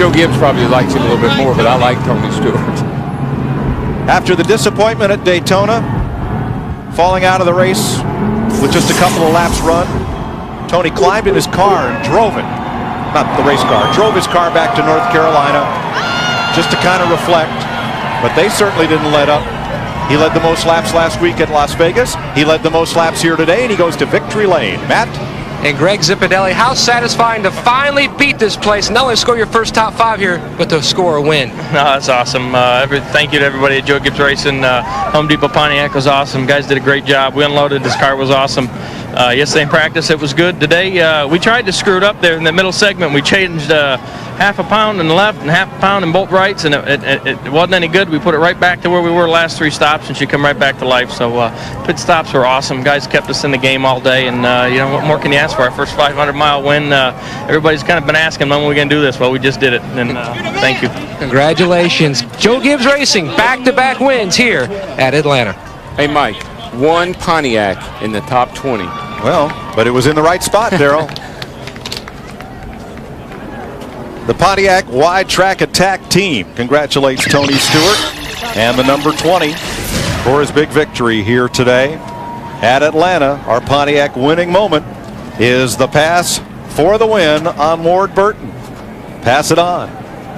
Joe Gibbs probably likes him a little bit more, but I like Tony Stewart. After the disappointment at Daytona, falling out of the race with just a couple of laps run, Tony climbed in his car and drove it. Not the race car, drove his car back to North Carolina just to kind of reflect, but they certainly didn't let up. He led the most laps last week at Las Vegas. He led the most laps here today, and he goes to victory lane. Matt? And Greg Zipadelli, how satisfying to finally beat this place. Not only score your first top 5 here, but to score a win. No, that's awesome. Thank you to everybody at Joe Gibbs Racing. Home Depot Pontiac was awesome. Guys did a great job. We unloaded. This car was awesome. Yesterday in practice, it was good. Today, we tried to screw it up there in the middle segment. We changed half a pound in the left and half a pound in both rights, and it wasn't any good. We put it right back to where we were last 3 stops, and she come right back to life. So pit stops were awesome. Guys kept us in the game all day, and what more can you ask for? Our first 500-mile win. Everybody's kind of been asking when we're going to do this. Well, we just did it, and thank you. Congratulations. Joe Gibbs Racing, back-to-back wins here at Atlanta. Hey, Mike, 1 Pontiac in the top 20. Well, but it was in the right spot, Darrell. The Pontiac Wide Track Attack Team congratulates Tony Stewart and the number 20 for his big victory here today at Atlanta. Our Pontiac winning moment is the pass for the win on Ward Burton. Pass it on.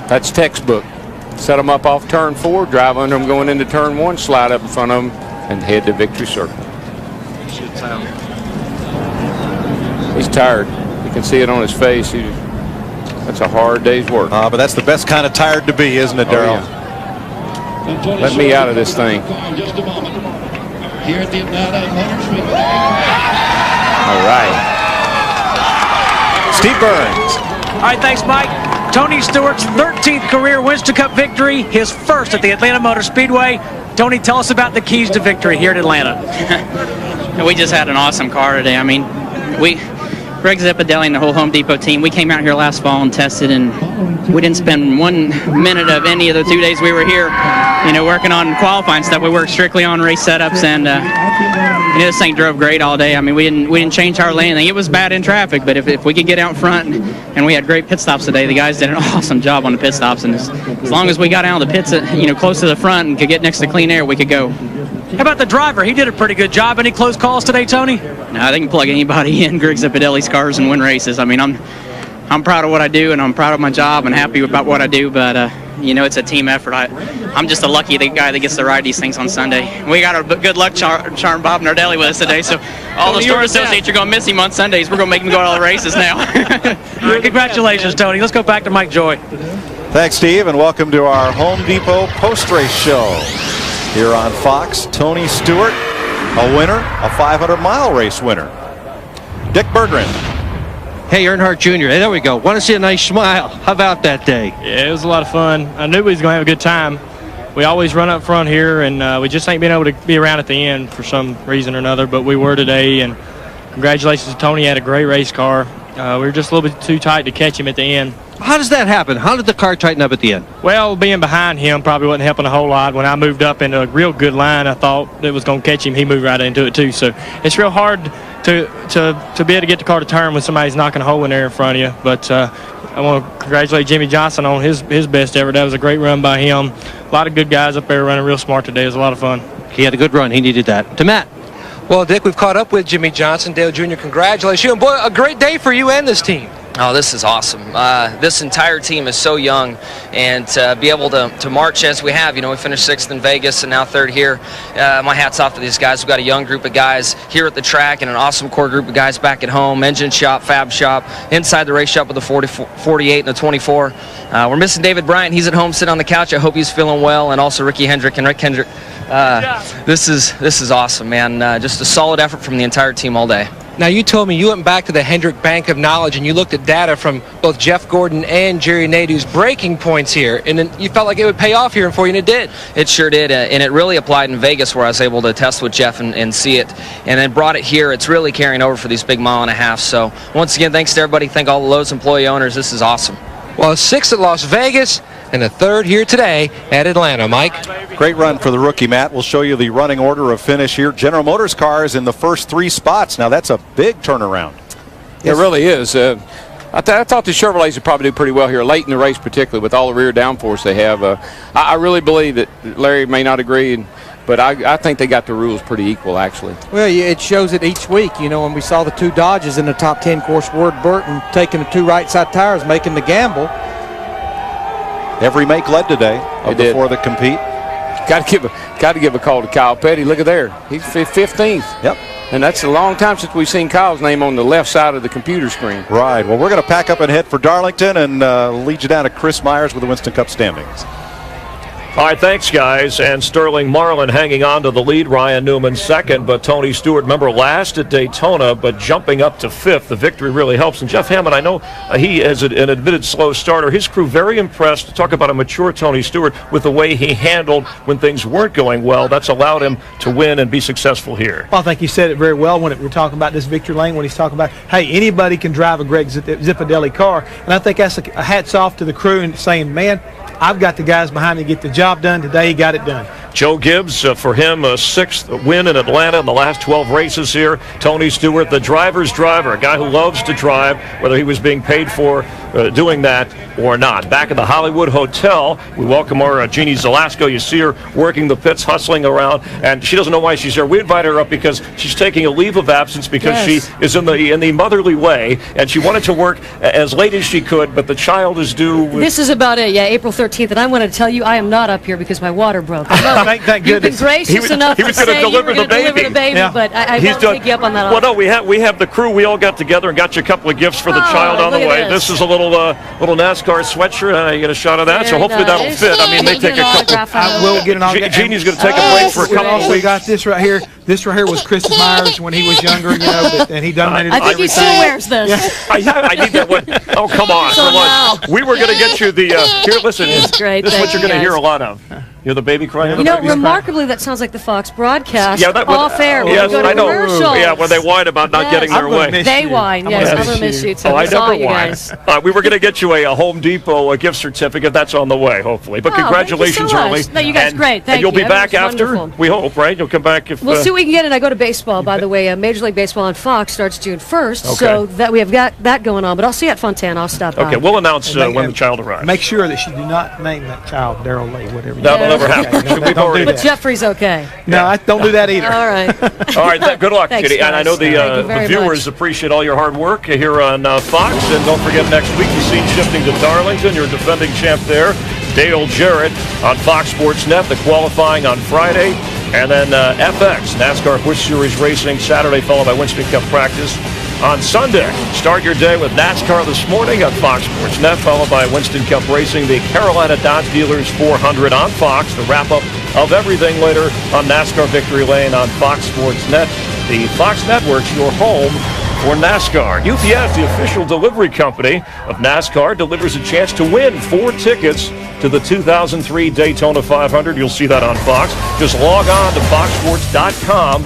That's textbook. Set them up off turn 4, drive under them going into turn 1, slide up in front of them, and head to victory circle. He's tired. You can see it on his face. That's a hard day's work. But that's the best kind of tired to be, isn't it, Darrell? Yeah. Let me out of this thing. Here at the Atlanta Motor Speedway. All right. Steve Burns. All right, thanks, Mike. Tony Stewart's 13th career Winston Cup victory, his first at the Atlanta Motor Speedway. Tony, tell us about the keys to victory here at Atlanta. We just had an awesome car today. I mean, Greg Zipadelli and the whole Home Depot team, we came out here last fall and tested, and we didn't spend 1 minute of any of the 2 days we were here, working on qualifying stuff. We worked strictly on race setups, and this thing drove great all day. I mean, we didn't change hardly anything. It was bad in traffic, but if we could get out front, and we had great pit stops today, the guys did an awesome job on the pit stops, and as long as we got out of the pits, close to the front and could get next to clean air, we could go. How about the driver? He did a pretty good job. Any close calls today, Tony? No, they can plug anybody in Greg Zipadelli's cars and win races. I mean, I'm proud of what I do, and I'm proud of my job and happy about what I do, but it's a team effort. I'm just a lucky guy that gets to ride these things on Sunday. We got a good luck charm Bob Nardelli with us today, so all the store associates are going to miss him on Sundays. We're going to make him go to all the races now. All right, congratulations, Tony. Let's go back to Mike Joy. Thanks, Steve, and welcome to our Home Depot post-race show. Here on Fox, Tony Stewart, a winner, a 500-mile race winner. Dick Berggren. Hey, Earnhardt Jr., hey, there we go. Want to see a nice smile. How about that day? Yeah, it was a lot of fun. I knew we was going to have a good time. We always run up front here, and we just ain't been able to be around at the end for some reason or another, but we were today, and congratulations to Tony. He had a great race car. We were just a little bit too tight to catch him at the end. How does that happen? How did the car tighten up at the end? Well, being behind him probably wasn't helping a whole lot. When I moved up into a real good line, I thought it was going to catch him. He moved right into it, too. So it's real hard to be able to get the car to turn when somebody's knocking a hole in there in front of you. But I want to congratulate Jimmy Johnson on his best ever. That was a great run by him. A lot of good guys up there running real smart today. It was a lot of fun. He had a good run. He needed that. To Matt. Well, Dick, we've caught up with Jimmy Johnson. Dale Jr., congratulations you. And, boy, a great day for you and this team. Oh, this is awesome. This entire team is so young, and to be able to march as we have, we finished 6th in Vegas and now 3rd here. My hat's off to these guys. We've got a young group of guys here at the track and an awesome core group of guys back at home, engine shop, fab shop, inside the race shop with the 48 and the 24. We're missing David Bryant. He's at home sitting on the couch. I hope he's feeling well, and also Ricky Hendrick and Rick Hendrick. This is awesome, man. Just a solid effort from the entire team all day. Now, you told me you went back to the Hendrick Bank of Knowledge and you looked at data from both Jeff Gordon and Jerry Nadeau's braking points here, and then you felt like it would pay off here for you, and it did. It sure did, and it really applied in Vegas where I was able to test with Jeff and see it, and then brought it here. It's really carrying over for these big mile and a half. So once again, thanks to everybody. Thank all the Lowe's employee owners. This is awesome. Well, 6th at Las Vegas and a 3rd here today at Atlanta. Mike? Great run for the rookie, Matt. We'll show you the running order of finish here. General Motors cars in the first 3 spots. Now, that's a big turnaround. It really is. I thought the Chevrolets would probably do pretty well here late in the race, particularly with all the rear downforce they have. I really believe that Larry may not agree, but I think they got the rules pretty equal, actually. Well, it shows it each week. You know, when we saw the 2 Dodges in the top 10 course, Ward Burton taking the 2 right side tires, making the gamble. Every make led today of the 4 that compete. Got to give a call to Kyle Petty. Look at there, he's 15th. Yep. And that's a long time since we've seen Kyle's name on the left side of the computer screen. Right. Well, we're going to pack up and head for Darlington and lead you down to Chris Myers with the Winston Cup standings. All right, thanks, guys. And Sterling Marlin hanging on to the lead. Ryan Newman second, but Tony Stewart, remember, last at Daytona, but jumping up to 5th. The victory really helps. And Jeff Hammond, I know he is an admitted slow starter. His crew very impressed. Talk about a mature Tony Stewart with the way he handled when things weren't going well. That's allowed him to win and be successful here. Well, I think he said it very well when we're talking about this victory lane, when he's talking about, hey, anybody can drive a Greg Zippadelli car. And I think that's a hats off to the crew and saying, man, I've got the guys behind me to get the job done. Today he got it done. Joe Gibbs, for him, a 6th win in Atlanta in the last 12 races here. Tony Stewart, the driver's driver, a guy who loves to drive, whether he was being paid for doing that or not. Back at the Hollywood Hotel, we welcome our Jeannie Zelasco. You see her working the pits, hustling around, and she doesn't know why she's here. We invite her up because she's taking a leave of absence because she is in the motherly way, and she wanted to work as late as she could, but the child is due. This is about it, April 13th, and I want to tell you I am not up here because my water broke. Thank You've goodness. been gracious enough to say you were going to deliver the baby, but I won't take you up on that offer. Well, no, we have the crew. We all got together and got you a couple of gifts for the child on the way. This is a little NASCAR sweatshirt. You get a shot of that, so hopefully that'll fit. I mean, they take a couple. I will get an autograph. Jeannie's going to take a break for a couple of weeks. We got this right here. This right here was Chris Myers when he was younger, and he donated. I think he still wears this. Yeah. I need that one. Oh, come on. We were going to get you the. Here, listen. It's great. This is what you're going to hear a lot of. You're the baby crying. You know, remarkably, that sounds like the Fox broadcast. Off air. Yes, I know. Yeah, when they whine about not getting their way. They whine. Yes, I'm going to miss you too. I never whine. We were going to get you a Home Depot gift certificate. That's on the way, hopefully. But congratulations early. No, you guys, great. Thank you. And you'll be back after. We hope, right? You'll come back if. We'll see what we can get, and I go to baseball. By the way, Major League Baseball on Fox starts June 1st, so that we have got that going on. But I'll see you at Fontana. I'll stop by. Okay, we'll announce when the child arrives. Make sure that she do not name that child Darrell Lee, whatever. That'll never happen. But Jeffrey's okay. No, I don't do that either. All right. All right. Good luck, Thanks, Kitty. And I know the viewers much. Appreciate all your hard work here on Fox. And don't forget, next week you see shifting to Darlington. Your defending champ there, Dale Jarrett, on Fox Sports Net. The qualifying on Friday. And then FX, NASCAR Busch Series Racing, Saturday, followed by Winston Cup practice on Sunday. Start your day with NASCAR this morning on Fox Sports Net, followed by Winston Cup Racing, the Carolina Dodge Dealers 400 on Fox. The wrap-up of everything later on NASCAR Victory Lane on Fox Sports Net. The Fox Network's your home for NASCAR. UPS, the official delivery company of NASCAR, delivers a chance to win 4 tickets to the 2003 Daytona 500. You'll see that on Fox. Just log on to foxsports.com.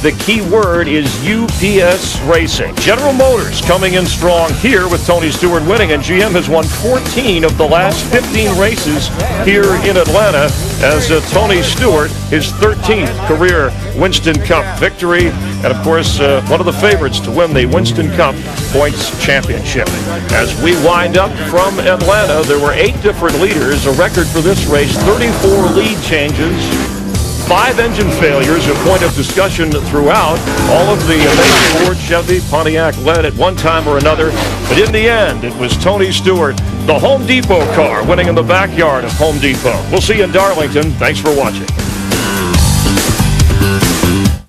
The key word is UPS Racing. General Motors coming in strong here with Tony Stewart winning, and GM has won 14 of the last 15 races here in Atlanta as Tony Stewart, his 13th career Winston Cup victory, and of course one of the favorites to win the Winston Cup Points Championship. As we wind up from Atlanta, there were 8 different leaders, a record for this race, 34 lead changes, 5 engine failures, a point of discussion throughout. All of the amazing Ford, Chevy, Pontiac led at one time or another. But in the end, it was Tony Stewart, the Home Depot car, winning in the backyard of Home Depot. We'll see you in Darlington. Thanks for watching.